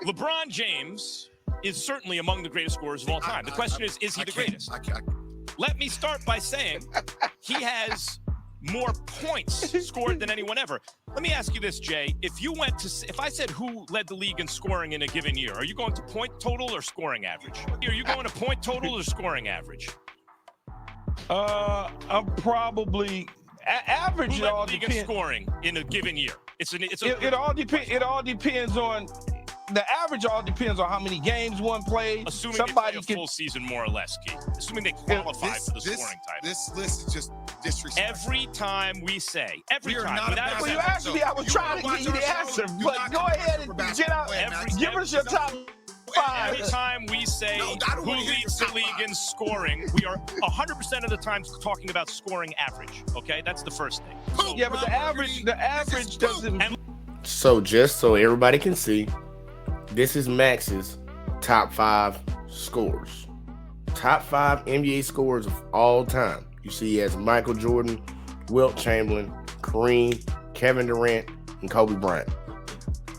LeBron James is certainly among the greatest scorers of all time. The question is he the greatest? Let me start by saying he has more points scored than anyone ever. Let me ask you this, Jay. If I said who led the league in scoring in a given year, are you going to point total or scoring average? Are you going to point total or scoring average? I'm probably average. Who led the league in scoring in a given year? It all depends. It all depends on the average. All depends on how many games one plays. Assuming somebody they play a full season, more or less, Keith. Assuming they qualify for the scoring title. This list is just disrespectful. Every time we say, you asked me, I was trying to get you the answer, but go ahead and get out. Give us your top 5. Every time we say who leads the league in scoring, we are 100% of the time talking about scoring average. Okay, that's the first thing. Yeah, but the average doesn't. So just so everybody can see, this is Max's top 5 scores. Top 5 NBA scores of all time. You see he has Michael Jordan, Wilt Chamberlain, Kareem, Kevin Durant, and Kobe Bryant.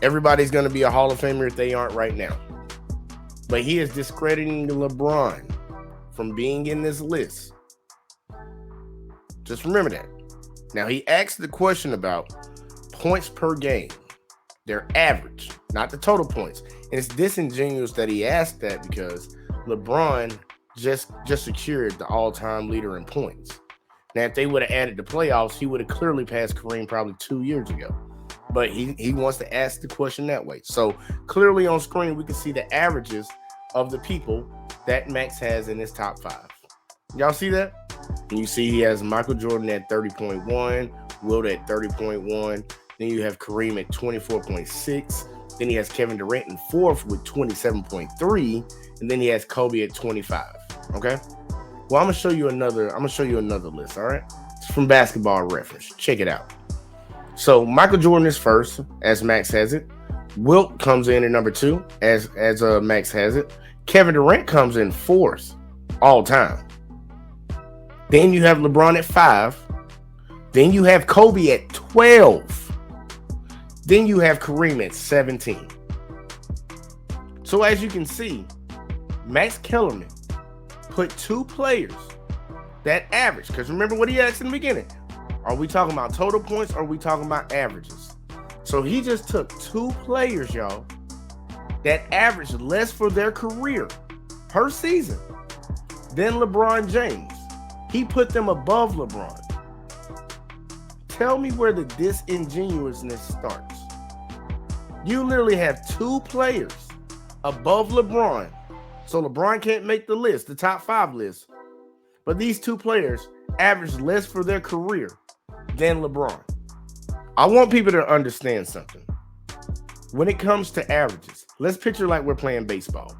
Everybody's going to be a Hall of Famer if they aren't right now. But he is discrediting LeBron from being in this list. Just remember that. Now, he asked the question about points per game. Their average, not the total points. And it's disingenuous that he asked that because LeBron just secured the all-time leader in points. Now, if they would have added the playoffs, he would have clearly passed Kareem probably 2 years ago. But he wants to ask the question that way. So clearly on screen, we can see the averages of the people that Max has in his top 5. Y'all see that? And you see he has Michael Jordan at 30.1, Wilt at 30.1. Then you have Kareem at 24.6. Then he has Kevin Durant in 4th with 27.3. And then he has Kobe at 25. Okay? Well, I'm gonna show you another list, all right? It's from Basketball Reference. Check it out. So Michael Jordan is first, as Max has it. Wilt comes in at number 2, as Max has it. Kevin Durant comes in 4th, all time. Then you have LeBron at 5. Then you have Kobe at 12. Then you have Kareem at 17. So as you can see, Max Kellerman put 2 players that average. Because remember what he asked in the beginning. Are we talking about total points or are we talking about averages? So he just took 2 players, y'all, that averaged less for their career per season than LeBron James. He put them above LeBron. Tell me where the disingenuousness starts. You literally have 2 players above LeBron. So LeBron can't make the list, the top 5 list. But these 2 players average less for their career than LeBron. I want people to understand something. When it comes to averages, let's picture like we're playing baseball.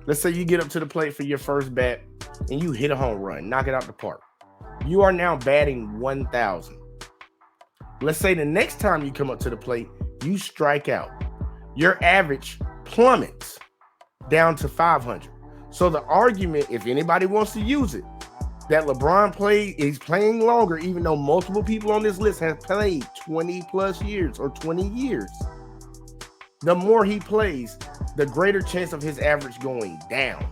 Let's say you get up to the plate for your first bat and you hit a home run, knock it out the park. You are now batting 1,000. Let's say the next time you come up to the plate, you strike out. Your average plummets down to 500. So the argument, if anybody wants to use it, that LeBron is playing longer, even though multiple people on this list have played 20 plus years or 20 years. The more he plays, the greater chance of his average going down,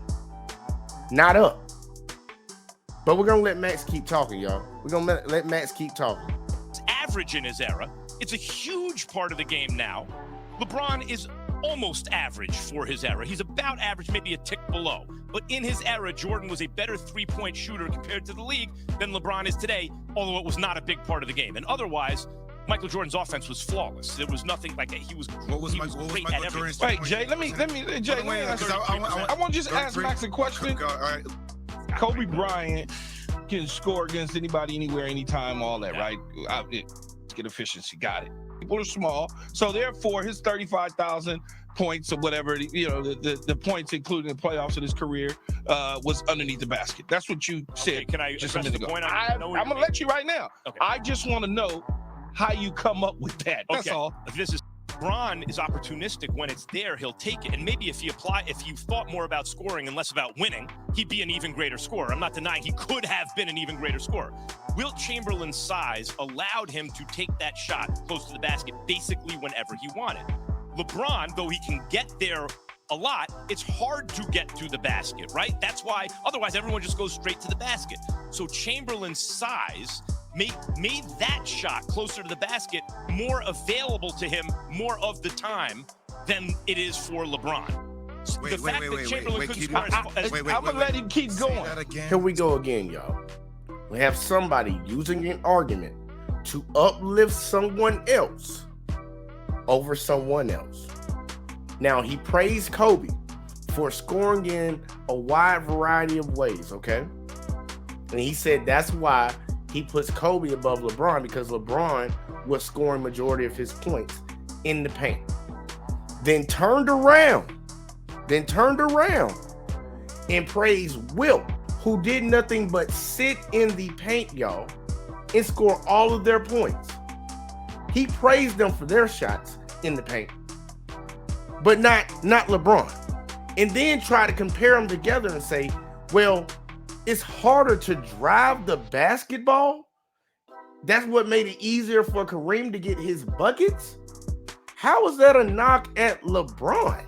not up. But we're going to let Max keep talking, y'all. We're going to let Max keep talking. Average in his era. It's a huge part of the game now. LeBron is almost average for his era. He's about average, maybe a tick below. But in his era, Jordan was a better three-point shooter compared to the league than LeBron is today, although it was not a big part of the game. And otherwance, Michael Jordan's offense was flawless. There was nothing like he was great at everything. Wait, Jay, let me I want to just ask Max a question. All right. Kobe Bryant can score against anybody, anywhere, anytime, all that, right? Get efficiency, got it. People are small, so therefore his 35,000 points or whatever, the points including the playoffs of his career was underneath the basket. That's what you said. Okay, can I just a address minute the ago. point? I'm gonna let you right now. Okay. I just want to know how you come up with that. That's all. LeBron is opportunistic. When it's there, he'll take it. And maybe if you thought more about scoring and less about winning, he'd be an even greater scorer. I'm not denying he could have been an even greater scorer. Wilt Chamberlain's size allowed him to take that shot close to the basket basically whenever he wanted. LeBron, though he can get there a lot, it's hard to get to the basket, right? That's why otherwise everyone just goes straight to the basket. So Chamberlain's size made that shot closer to the basket more available to him more of the time than it is for LeBron. Wait, Chamberlain couldn't score I'm gonna let him keep going. Here we go again, y'all. We have somebody using an argument to uplift someone else over someone else. Now, he praised Kobe for scoring in a wide variety of ways, okay? And he said that's why he puts Kobe above LeBron, because LeBron was scoring majority of his points in the paint. Then turned around and praised Wilt, who did nothing but sit in the paint, y'all, and score all of their points. He praised them for their shots in the paint, but not LeBron. And then try to compare them together and say, well, it's harder to drive the basketball. That's what made it easier for Kareem to get his buckets. How is that a knock at LeBron?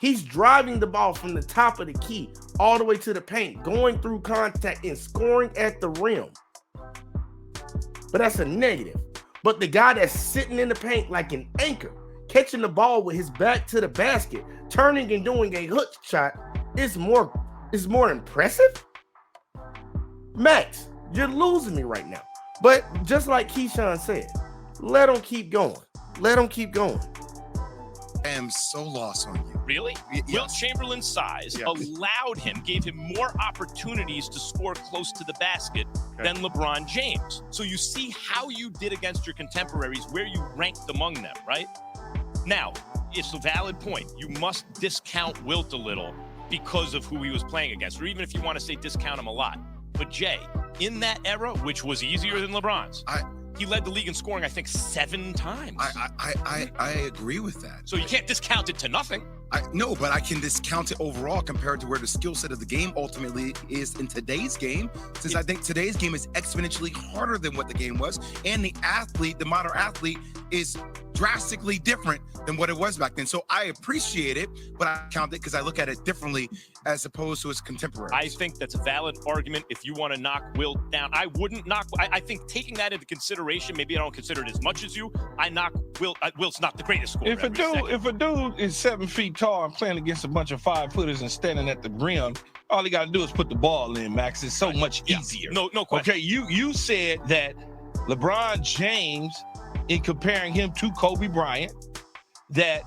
He's driving the ball from the top of the key all the way to the paint, going through contact and scoring at the rim. But that's a negative. But the guy that's sitting in the paint like an anchor, catching the ball with his back to the basket, turning and doing a hook shot is more impressive. Max, you're losing me right now. But just like Keyshawn said, let him keep going. Let him keep going. I am so lost on you. Really? Yes. Wilt Chamberlain's size gave him more opportunities to score close to the basket than LeBron James. So you see how you did against your contemporaries, where you ranked among them, right? Now, it's a valid point. You must discount Wilt a little because of who he was playing against, or even if you want to say discount him a lot. But Jay, in that era, which was easier than LeBron's, he led the league in scoring, I think, 7 times. I agree with that. So you can't discount it to nothing. No, but I can discount it overall compared to where the skill set of the game ultimately is in today's game, since I think today's game is exponentially harder than what the game was, and the modern athlete is drastically different than what it was back then. So I appreciate it, but I count it because I look at it differently as opposed to his contemporaries. I think that's a valid argument if you want to knock Wilt down. I wouldn't knock. I think taking that into consideration, maybe I don't consider it as much as you. I knock Wilt. Wilt's not the greatest scorer. If a dude is 7 feet tall and playing against a bunch of 5-footers and standing at the rim, all he got to do is put the ball in, Max. It's so much easier. No question. Okay, you said that LeBron James, in comparing him to Kobe Bryant, that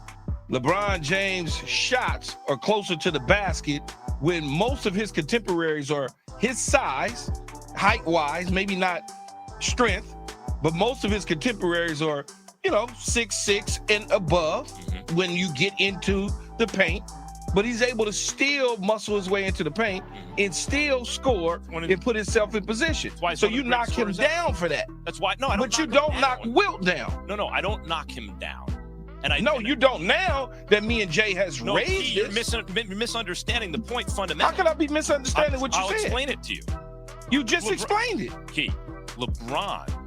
LeBron James' shots are closer to the basket when most of his contemporaries are his size, height-wise, maybe not strength, but most of his contemporaries are, 6'6" and above when you get into the paint. But he's able to still muscle his way into the paint and still score and put himself in position. So you knock him down for that. That's why. No, I don't. But you don't knock Wilt down. No, I don't knock him down. You don't now that me and Jay has raised you're this. misunderstanding the point fundamentally. How can I be misunderstanding what you I'll said? explain it to you. You just explained it. Key, LeBron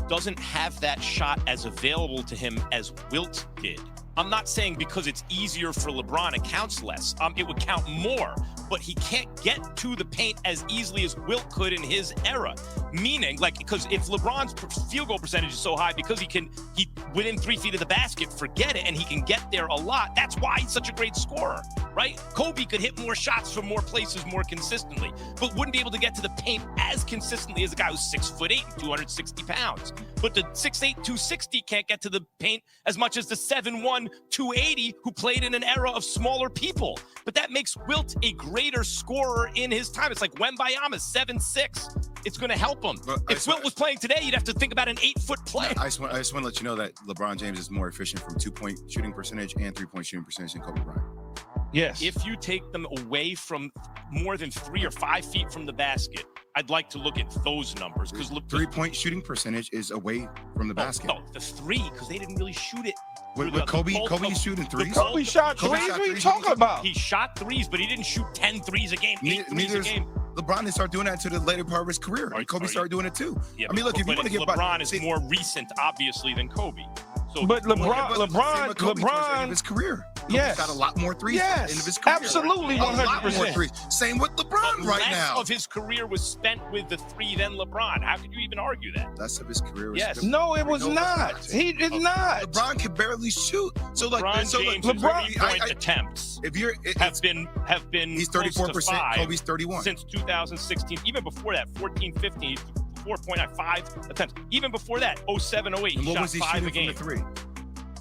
doesn't have that shot as available to him as Wilt did. I'm not saying because it's easier for LeBron, it counts less. It would count more, but he can't get to the paint as easily as Wilt could in his era. Meaning, because if LeBron's field goal percentage is so high, because he within 3 feet of the basket, forget it, and he can get there a lot. That's why he's such a great scorer, right? Kobe could hit more shots from more places more consistently, but wouldn't be able to get to the paint as consistently as a guy who's 6'8", 260 pounds. But the 6'8", 260 can't get to the paint as much as the 7'1", 280 who played in an era of smaller people. But that makes Wilt a greater scorer in his time. It's like Wembayama, 7'6". It's going to help him. If Wilt was playing today, you'd have to think about an 8-foot play. I just want to let you know that LeBron James is more efficient from 2-point shooting percentage and 3-point shooting percentage than Kobe Bryant. Yes. If you take them away from more than 3 or 5 feet from the basket, I'd like to look at those numbers because 3-point shooting percentage is away from the basket. No, the 3 because they didn't really shoot it. With Kobe's shooting threes. Kobe shot threes. What are you talking about? He shot threes, but he didn't shoot 10 threes a game, 8 threes a game. LeBron didn't start doing that until the later part of his career. Kobe started doing it too. Yeah, Look, if you want to get LeBron is more recent, obviously, than Kobe. So, But Same with Kobe towards the end of his career. Kobe's Yes. got a lot more threes Yes. at the end of his career. Absolutely, A lot more 100%. threes. Same with LeBron but right less now. of his career was spent with the three than LeBron. How could you even argue that? Less of his career was Yes. spent- No, it was No, not. He did not. LeBron can barely shoot. So like, LeBron so James' LeBron- three-point attempts if you're, have been he's close to 34%. 5 Kobe's 31. since 2016. Even before that, 14, 15, 4.5 attempts. Even before that, 07, 08, And he what shot was he 5 a shooting game. from the three?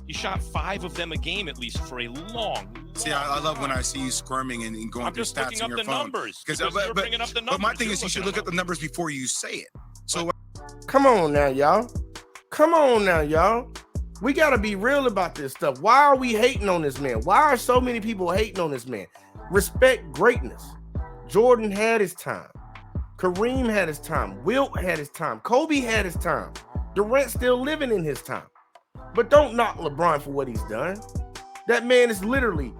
He shot 5 of them a game at least for a long. See, I love when I see you squirming and going I'm through just stats looking on up your the phone. numbers. Because You're bringing up the numbers. But my thing You're is, you should looking look at the numbers before you say it. So Come on now, y'all. Come on now, y'all. We got to be real about this stuff. Why are we hating on this man? Why are so many people hating on this man? Respect greatness. Jordan had his time. Kareem had his time. Wilt had his time. Kobe had his time. Durant's still living in his time. But don't knock LeBron for what he's done. That man is literally,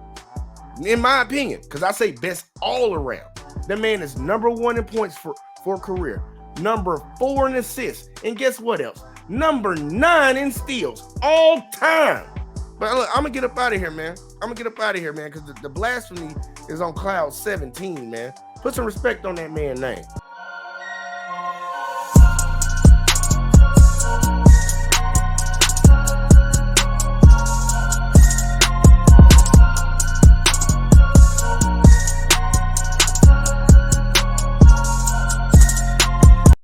in my opinion, because I say best all around, that man is number 1 in points for career, number 4 in assists, and guess what else? Number 9 in steals all time. But look, I'm gonna get up out of here, man. Because the blasphemy is on cloud 17, man. Put some respect on that man's name.